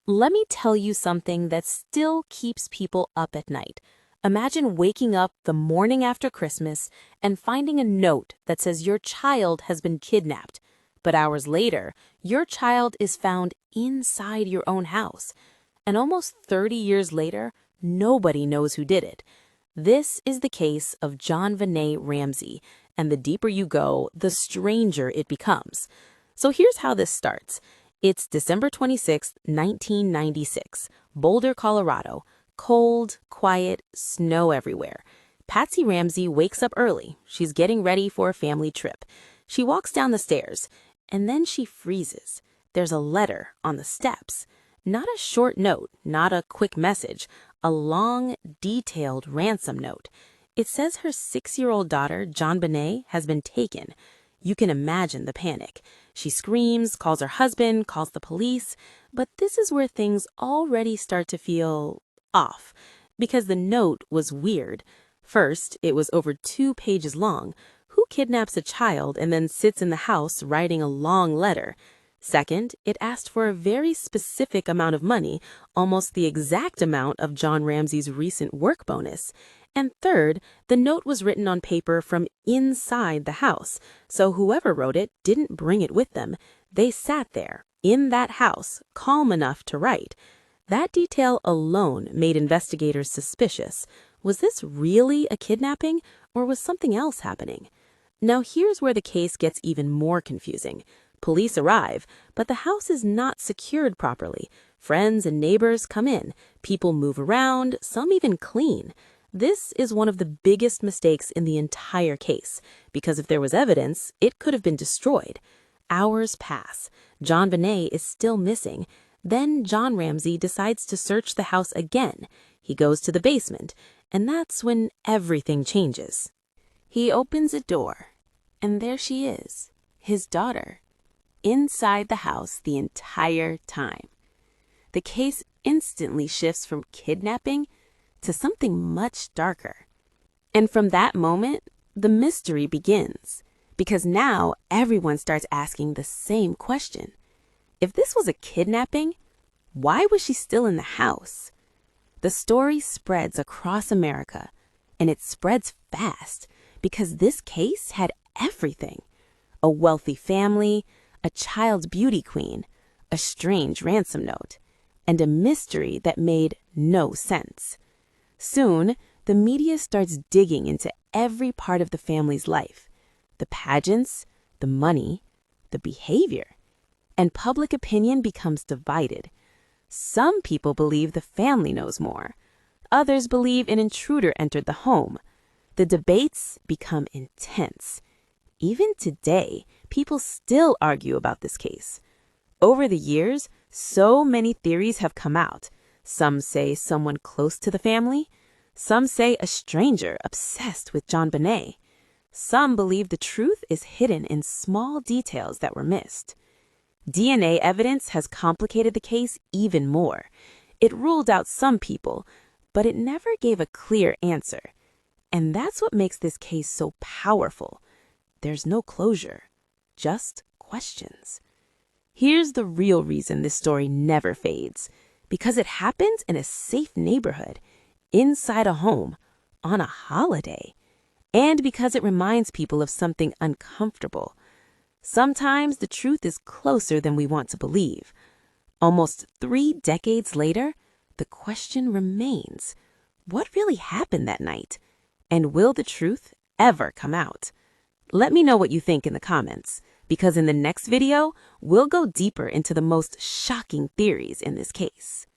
Let me tell you something that still keeps people up at night. Imagine waking up the morning after Christmas and finding a note that says your child has been kidnapped. But hours later, your child is found inside your own house. And almost 30 years later, nobody knows who did it. This is the case of JonBenet Ramsey, and the deeper you go, the stranger it becomes. So here's how this starts. It's December 26, 1996, Boulder, Colorado. Cold, quiet, snow everywhere. Patsy Ramsey wakes up early. She's getting ready for a family trip. She walks down the stairs, and then she freezes. There's a letter on the steps. Not a short note, not a quick message, a long, detailed ransom note. It says her 6-year-old daughter, JonBenet, has been taken. You can imagine the panic. She screams, calls her husband, calls the police. But this is where things already start to feel off, because the note was weird. First, it was over 2 pages long. Who kidnaps a child and then sits in the house writing a long letter? Second, it asked for a very specific amount of money, almost the exact amount of John Ramsey's recent work bonus. And third, the note was written on paper from inside the house, so whoever wrote it didn't bring it with them. They sat there, in that house, calm enough to write. That detail alone made investigators suspicious. Was this really a kidnapping, or was something else happening? Now here's where the case gets even more confusing. Police arrive, but the house is not secured properly. Friends and neighbors come in. People move around, some even clean. This is one of the biggest mistakes in the entire case, because if there was evidence, it could have been destroyed. Hours pass. JonBenet is still missing. Then John Ramsey decides to search the house again. He goes to the basement, and that's when everything changes. He opens a door, and there she is, his daughter, inside the house the entire time. The case instantly shifts from kidnapping to something much darker. And from that moment, the mystery begins, because now everyone starts asking the same question. If this was a kidnapping, why was she still in the house? The story spreads across America, and it spreads fast because this case had everything. A wealthy family, a child's beauty queen, a strange ransom note, and a mystery that made no sense. Soon, the media starts digging into every part of the family's life. The pageants, the money, the behavior. And public opinion becomes divided. Some people believe the family knows more. Others believe an intruder entered the home. The debates become intense. Even today, people still argue about this case. Over the years, so many theories have come out. Some say someone close to the family. Some say a stranger obsessed with JonBenet. Some believe the truth is hidden in small details that were missed. DNA evidence has complicated the case even more. It ruled out some people, but it never gave a clear answer. And that's what makes this case so powerful. There's no closure, just questions. Here's the real reason this story never fades. Because it happens in a safe neighborhood, inside a home, on a holiday. And because it reminds people of something uncomfortable. Sometimes the truth is closer than we want to believe. Almost 3 decades later, the question remains, what really happened that night? And will the truth ever come out? Let me know what you think in the comments, because in the next video, we'll go deeper into the most shocking theories in this case.